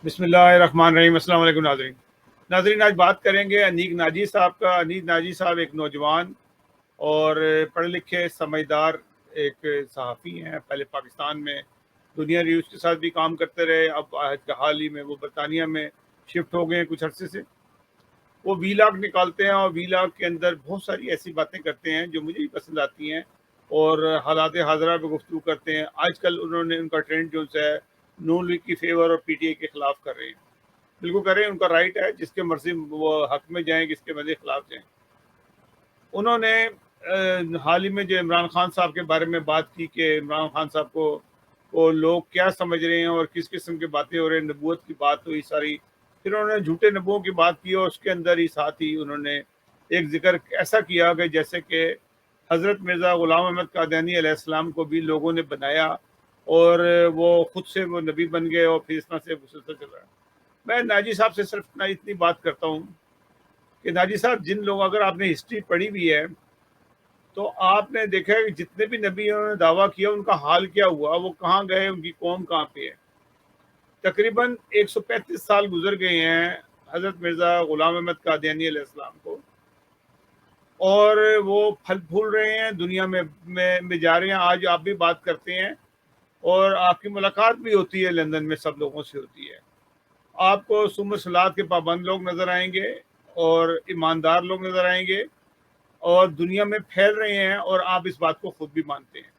बिस्मिल्लाहिर्रहमानिर्रहीम। अस्सलाम वालेकुम नाज़रीन, आज बात करेंगे अनीक नाजी साहब का। अनीक नाजी साहब एक नौजवान और पढ़े लिखे समझदार एक सहाफ़ी हैं। पहले पाकिस्तान में दुनिया न्यूज़ के साथ भी काम करते रहे, अब हाल ही में वो बरतानिया में शिफ्ट हो गए हैं कुछ अरसे से। वो वीलॉग निकालते हैं और वीलॉग के अंदर बहुत सारी ऐसी बातें करते हैं जो मुझे भी पसंद आती हैं और हालात हाज़रा पे गुफ्तगू करते हैं। आजकल उन्होंने उनका ट्रेंड जो है नून लीग की फेवर और पीटीआई के खिलाफ कर रहे हैं। बिल्कुल कर रहे हैं, उनका राइट है, जिसके मर्जी वो हक में जाएं, किसके मर्जी खिलाफ जाएं। उन्होंने हाल ही में जो इमरान खान साहब के बारे में बात की कि इमरान खान साहब को लोग क्या समझ रहे हैं और किस किस्म की बातें हो रही हैं, नबूवत की बात हुई सारी। फिर उन्होंने झूठे नबुओं की बात की और उसके अंदर ही साथ ही उन्होंने एक जिक्र ऐसा किया कि जैसे कि हज़रत मिर्ज़ा ग़ुलाम अहमद कादियानी अलैहिस्सलाम को भी लोगों ने बनाया और वो खुद से वो नबी बन गए और फिर इस तरह से सिलसिला चल रहा है। मैं नाजी साहब से सिर्फ इतनी बात करता हूँ कि नाजी साहब, जिन लोग, अगर आपने हिस्ट्री पढ़ी भी है तो आपने देखा है कि जितने भी नबी उन्होंने दावा किया उनका हाल क्या हुआ, वो कहाँ गए, उनकी कौम कहाँ पे है। तकरीबन 135 साल गुजर गए हैं हज़रत मिर्ज़ा ग़ुलाम अहमद कादियानी अलैहिस्सलाम को, और वो फल फूल रहे हैं, दुनिया में जा रहे हैं। आज आप भी बात करते हैं और आपकी मुलाकात भी होती है लंदन में, सब लोगों से होती है। आपको सुबह सलात के पाबंद लोग नज़र आएंगे और ईमानदार लोग नज़र आएंगे और दुनिया में फैल रहे हैं, और आप इस बात को खुद भी मानते हैं।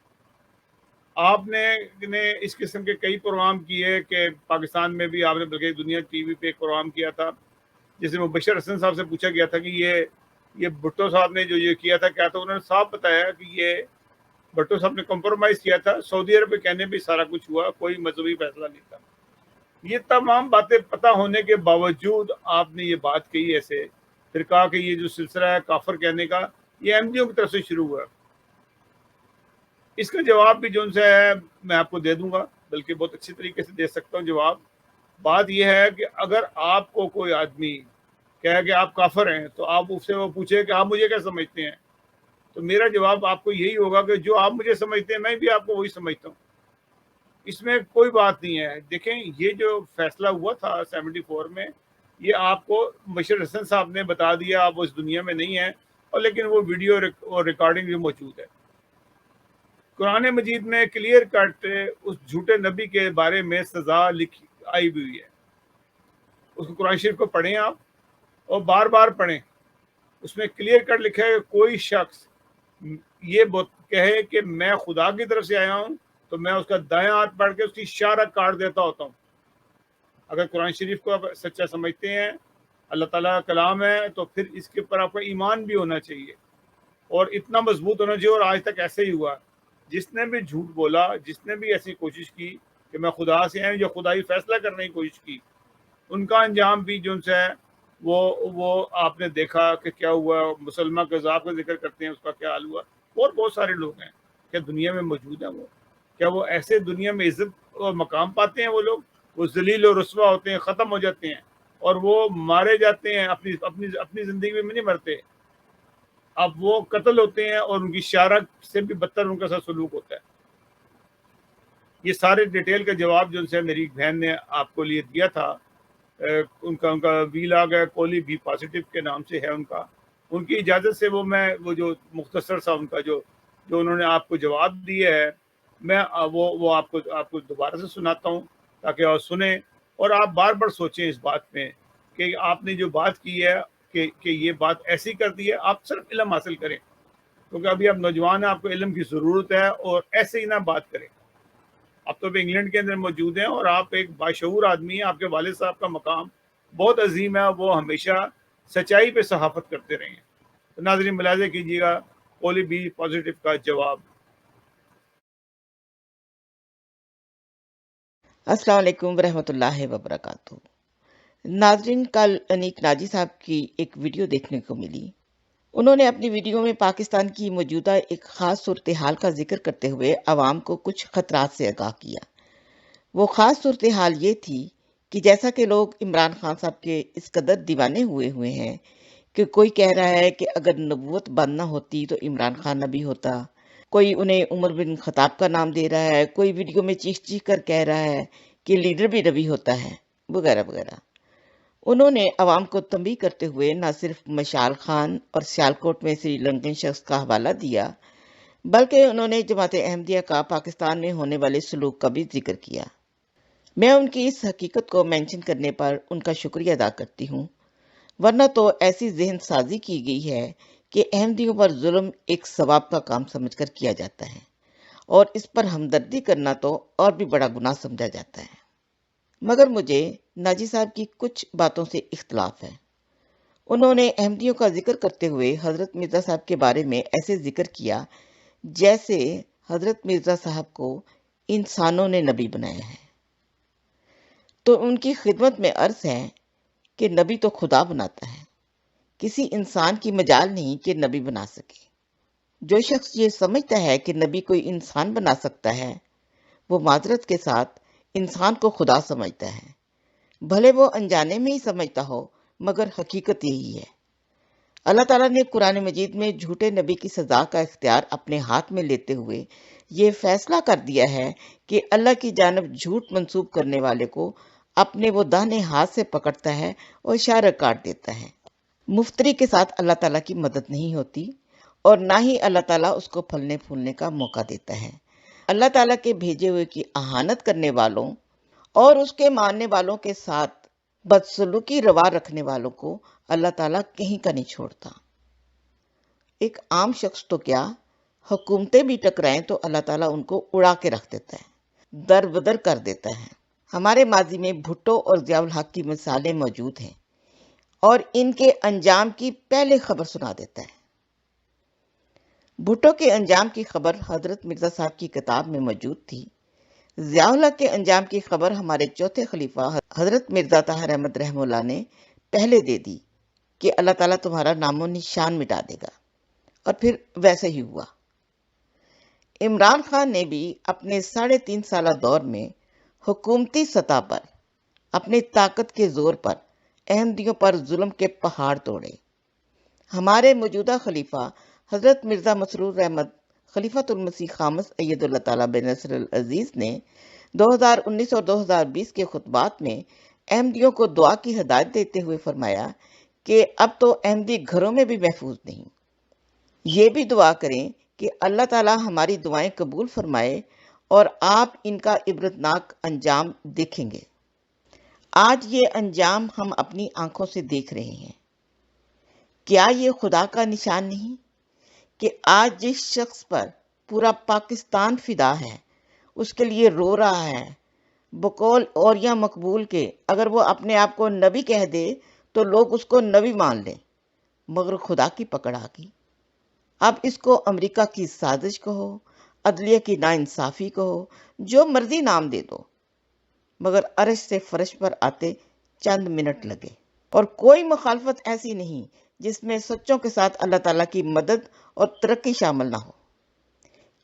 आपने इस किस्म के कई प्रोग्राम किए कि पाकिस्तान में भी आपने, बल्कि दुनिया टीवी पे एक प्रोग्राम किया था जिसमें मुबशर हसन साहब से पूछा गया था कि ये भुट्टो साहब ने जो ये किया था क्या था। उन्होंने साफ बताया कि ये भुट्टो साहब ने कॉम्प्रोमाइज़ किया था, सऊदी अरब के कहने पे सारा कुछ हुआ, कोई मजहबी फैसला नहीं था। ये तमाम बातें पता होने के बावजूद आपने ये बात कही ऐसे, फिर कहा कि ये जो सिलसिला है काफर कहने का, ये एमडीओ की तरफ से शुरू हुआ। इसका जवाब भी जो उनसे है मैं आपको दे दूंगा, बल्कि बहुत अच्छी तरीके से दे सकता हूँ जवाब। बात यह है कि अगर आपको कोई आदमी कहे कि आप काफर हैं तो आप उससे वो पूछे कि आप मुझे क्या समझते हैं, तो मेरा जवाब आपको यही होगा कि जो आप मुझे समझते हैं मैं भी आपको वही समझता हूँ। इसमें कोई बात नहीं है। देखें, ये जो फैसला हुआ था 74 में, ये आपको मुबशर हसन साहब ने बता दिया, आप उस दुनिया में नहीं है, और लेकिन वो वीडियो और रिकॉर्डिंग भी मौजूद है। कुरान मजीद में क्लियर कट उस झूठे नबी के बारे में सजा लिखी आई हुई है। उसको कुरान शरीफ को पढ़ें आप, और बार बार पढ़ें। उसमें क्लियर कट लिखा है कि कोई शख्स ये कहे कि मैं खुदा की तरफ से आया हूँ तो मैं उसका दायां हाथ पकड़ के उसकी इशारा काट देता होता हूँ। अगर कुरान शरीफ को आप सच्चा समझते हैं, अल्लाह ताला का कलाम है, तो फिर इसके ऊपर आपका ईमान भी होना चाहिए और इतना मजबूत होना चाहिए। और आज तक ऐसे ही हुआ। जिसने भी झूठ बोला, जिसने भी ऐसी कोशिश की कि मैं खुदा से आया या खुदाई फैसला करने की कोशिश की, उनका अंजाम भी जो उनसे है वो आपने देखा कि क्या हुआ। मुसलमान कज़ाब का जिक्र करते हैं, उसका क्या हाल हुआ। और बहुत सारे लोग हैं क्या दुनिया में मौजूद हैं, वो क्या वो ऐसे दुनिया में इज्जत और मकाम पाते हैं। वो जलील और रुस्वा होते हैं, ख़त्म हो जाते हैं और वो मारे जाते हैं। अपनी अपनी अपनी ज़िंदगी में नहीं मरते, अब वो कत्ल होते हैं और उनकी शारक से भी बदतर उनका साथ सलूक होता है। ये सारे डिटेल का जवाब जो उनसे मेरी बहन ने आपको लिए दिया था। उनका वीलॉग है, कोली बी पॉजिटिव के नाम से है उनका। उनकी इजाज़त से वो जो मुख्तसर सा उनका जो उन्होंने आपको जवाब दिया है, मैं वो आपको दोबारा से सुनाता हूँ ताकि और सुने और आप बार बार सोचें इस बात में कि आपने जो बात की है कि ये बात ऐसी कर दी है। आप सिर्फ इल्म हासिल करें, क्योंकि अभी आप नौजवान हैं, आपको इल्म की ज़रूरत है, और ऐसे ही ना बात करें। आप तो अभी इंग्लैंड के अंदर मौजूद हैं और आप एक बाशऊर आदमी हैं। आपके वालिद साहब का मकाम बहुत अजीम है, वो हमेशा सच्चाई पे सहाफ़त करते रहे हैं। तो नाज़रीन, मुलाज़ा कीजिएगा कोली बी पॉजिटिव का जवाब। अस्सलाम वालेकुम रहमतुल्लाहि व बरकातुहू। नाजरीन, कल अनीक नाजी साहब की एक वीडियो देखने को मिली। उन्होंने अपनी वीडियो में पाकिस्तान की मौजूदा एक ख़ास सूरत हाल का जिक्र करते हुए आवाम को कुछ खतरात से आगाह किया। वो ख़ास सूरत हाल ये थी कि जैसा कि लोग इमरान खान साहब के इस कदर दीवाने हुए हैं कि कोई कह रहा है कि अगर नबूवत बंद ना होती तो इमरान खान नबी होता, कोई उन्हें उमर बिन खताब का नाम दे रहा है, कोई वीडियो में चीख चीख कर कह रहा है कि लीडर भी नबी होता है। वगैरह वगैरह। उन्होंने अवाम को तंबीह करते हुए न सिर्फ मशाल खान और सियालकोट में श्रीलंकन शख्स का हवाला दिया, बल्कि उन्होंने जमात अहमदिया का पाकिस्तान में होने वाले सलूक का भी जिक्र किया। मैं उनकी इस हकीकत को मेंशन करने पर उनका शुक्रिया अदा करती हूँ, वरना तो ऐसी ज़हन साजी की गई है कि अहमदियों पर जुल्म एक सवाब का काम समझकर किया जाता है और इस पर हमदर्दी करना तो और भी बड़ा गुनाह समझा जाता है। मगर मुझे नाजी साहब की कुछ बातों से इख्तलाफ है। उन्होंने अहमदियों का जिक्र करते हुए हज़रत मिर्ज़ा साहब के बारे में ऐसे जिक्र किया जैसे हज़रत मिर्ज़ा साहब को इंसानों ने नबी बनाया है। तो उनकी खिदमत में अर्ज है कि नबी तो खुदा बनाता है, किसी इंसान की मजाल नहीं कि नबी बना सके। जो शख्स ये समझता है कि नबी कोई इंसान बना सकता है, वो माजरत के साथ इंसान को खुदा समझता है। भले वो अनजाने में ही समझता हो, मगर हकीकत यही है। अल्लाह ताला ने कुरान मजीद में झूठे नबी की सजा का इख्तियार अपने हाथ में लेते हुए ये फैसला कर दिया है कि अल्लाह की जानब झूठ मंसूब करने वाले को अपने वो दाहिने हाथ से पकड़ता है और इशारा काट देता है। मुफ्तरी के साथ अल्लाह ताला की मदद नहीं होती और ना ही अल्लाह ताला उसको फलने फूलने का मौका देता है। अल्लाह ताला के भेजे हुए की अहानत करने वालों और उसके मानने वालों के साथ बदसलूकी रवा रखने वालों को अल्लाह ताला कहीं का नहीं छोड़ता। एक आम शख्स तो क्या, हुकूमतें भी टकराएं तो अल्लाह ताला उनको उड़ा के रख देता है, दर बदर कर देता है। हमारे माजी में भुट्टो और ज़ियाउल हक की मिसालें मौजूद हैं और इनके अंजाम की पहले खबर सुना देता है। भुट्टो के अंजाम की खबर हजरत मिर्जा साहब की किताब में मौजूद थी। ज़ियाउल हक के अंजाम की खबर हमारे चौथे खलीफा हजरत मिर्जा ताहिर अहमद रहमतुल्लाह ने पहले दे दी कि अल्लाह ताला तुम्हारा नामो निशान मिटा देगा, और फिर वैसे ही हुआ। इमरान खान ने भी अपने 3.5 साल दौर में हुकूमती सतह पर अपनी ताकत के जोर पर अहमदियों पर जुल्म के पहाड़ तोड़े। हमारे मौजूदा खलीफा हजरत मिर्जा मसरूर अहमद खलीफातुल मसीह खामस अय्यदुल्लाह ताला बिन नसर अल अजीज ने 2019 और 2020 के खुतबात में अहमदियों को दुआ की हिदायत देते हुए फरमाया कि अब तो अहमदी घरों में भी महफूज नहीं। ये भी दुआ करें कि अल्लाह ताला हमारी दुआएं कबूल फरमाए और आप इनका इबरतनाक अंजाम देखेंगे। आज ये अंजाम हम अपनी आंखों से देख रहे हैं। क्या ये खुदा का निशान नहीं कि आज जिस शख्स पर पूरा पाकिस्तान फिदा है, उसके लिए रो रहा है, बकौल और या मकबूल के अगर वो अपने आप को नबी कह दे तो लोग उसको नबी मान लें, मगर खुदा की पकड़ आ गई। अब इसको अमेरिका की साजिश कहो, अदलिया की नाइंसाफी कहो, जो मर्जी नाम दे दो, मगर अरश से फर्श पर आते चंद मिनट लगे और कोई मुखालफत ऐसी नहीं जिसमें सच्चों के साथ अल्लाह ताला की मदद और तरक्की शामिल ना हो।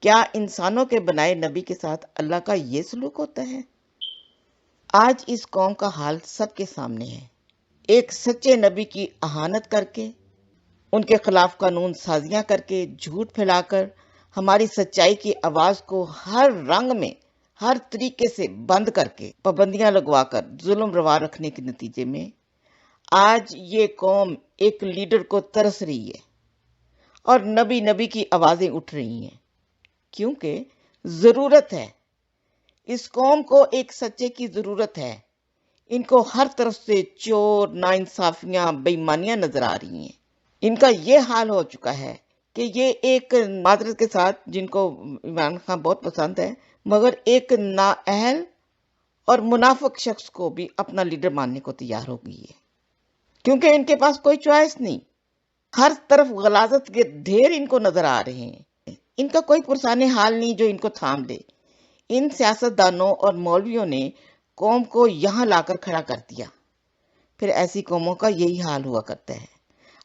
क्या इंसानों के बनाए नबी के साथ अल्लाह का ये सलूक होता है? आज इस कौम का हाल सबके सामने है। एक सच्चे नबी की अहानत करके, उनके खिलाफ कानून साजियां करके, झूठ फैलाकर हमारी सच्चाई की आवाज को हर रंग में हर तरीके से बंद करके पाबंदियां लगवाकर जुल्म रवा रखने के नतीजे में आज ये कौम एक लीडर को तरस रही है और नबी नबी की आवाजें उठ रही हैं, क्योंकि जरूरत है। इस कौम को एक सच्चे की जरूरत है। इनको हर तरफ से चोर, नाइंसाफियां, बेईमानियां नजर आ रही हैं। इनका ये हाल हो चुका है कि ये एक मादरत के साथ, जिनको इमरान खान बहुत पसंद है, मगर एक नाअहल और मुनाफिक शख्स को भी अपना लीडर मानने को तैयार हो गई है, क्योंकि इनके पास कोई चॉइस नहीं। हर तरफ गलाजत के ढेर इनको नजर आ रहे हैं। इनका कोई पुरसाने हाल नहीं जो इनको थाम दे। इन सियासतदानों और मौलवियों ने कौम को यहाँ लाकर खड़ा कर दिया। फिर ऐसी कौमों का यही हाल हुआ करता है।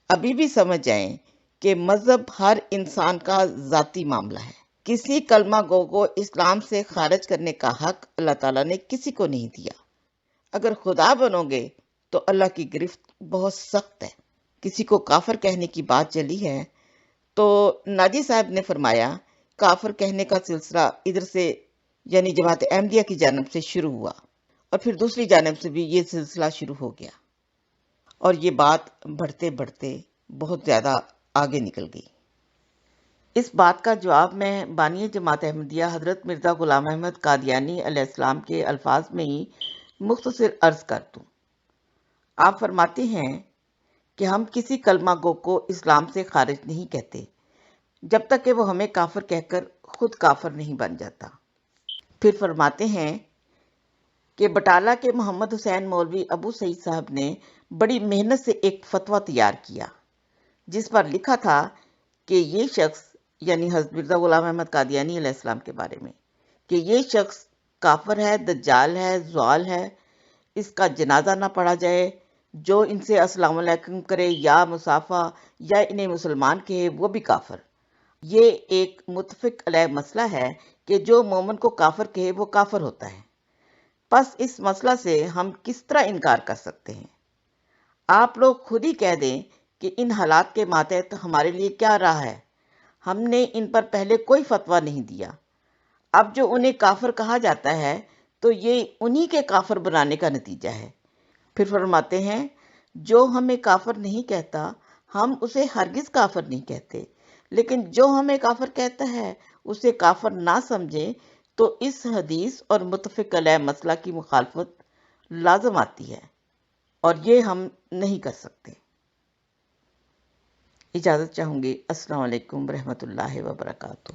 अभी भी समझ जाएं कि मजहब हर इंसान का जाती मामला है। किसी कलमा गो को इस्लाम से खारिज करने का हक अल्लाह ताला ने किसी को नहीं दिया। अगर खुदा बनोगे तो अल्लाह की गिरफ्त बहुत सख्त है। किसी को काफिर कहने की बात चली है तो नाजी साहब ने फरमाया, काफिर कहने का सिलसिला इधर से यानी जमात अहमदिया की जानब से शुरू हुआ اور پھر دوسری جانب سے بھی یہ سلسلہ شروع ہو گیا اور یہ بات بڑھتے بڑھتے بہت زیادہ آگے نکل گئی۔ اس بات کا جواب میں بانی جماعت احمدیہ حضرت مرزا غلام احمد قادیانی علیہ السلام کے الفاظ میں ہی مختصر عرض کر دوں۔ آپ فرماتے ہیں کہ ہم کسی کلمہ گو کو اسلام سے خارج نہیں کہتے جب تک کہ وہ ہمیں کافر کہہ کر خود کافر نہیں بن جاتا۔ پھر فرماتے ہیں کہ بٹالہ کے محمد حسین مولوی ابو سعید صاحب نے بڑی محنت سے ایک فتویٰ تیار کیا جس پر لکھا تھا کہ یہ شخص، یعنی حضرت مرزا غلام احمد قادیانی علیہ السلام کے بارے میں، کہ یہ شخص کافر ہے، دجال ہے، زوال ہے، اس کا جنازہ نہ پڑھا جائے، جو ان سے السلام علیکم کرے یا مصافحہ یا انہیں مسلمان کہے وہ بھی کافر۔ یہ ایک متفق علیہ مسئلہ ہے کہ جو مومن کو کافر کہے وہ کافر ہوتا ہے۔ پس اس مسئلہ سے ہم کس طرح انکار کر سکتے ہیں؟ آپ لوگ خود ہی کہہ دیں کہ ان حالات کے ماتحت ہمارے لیے کیا راہ ہے۔ ہم نے ان پر پہلے کوئی فتویٰ نہیں دیا۔ اب جو انہیں کافر کہا جاتا ہے تو یہ انہی کے کافر بنانے کا نتیجہ ہے۔ پھر فرماتے ہیں جو ہمیں کافر نہیں کہتا ہم اسے ہرگز کافر نہیں کہتے، لیکن جو ہمیں کافر کہتا ہے اسے کافر نہ سمجھیں تو اس حدیث اور متفق علیہ مسئلہ کی مخالفت لازم آتی ہے، اور یہ ہم نہیں کر سکتے۔ اجازت چاہوں گی۔ السلام علیکم ورحمۃ اللہ وبرکاتہ۔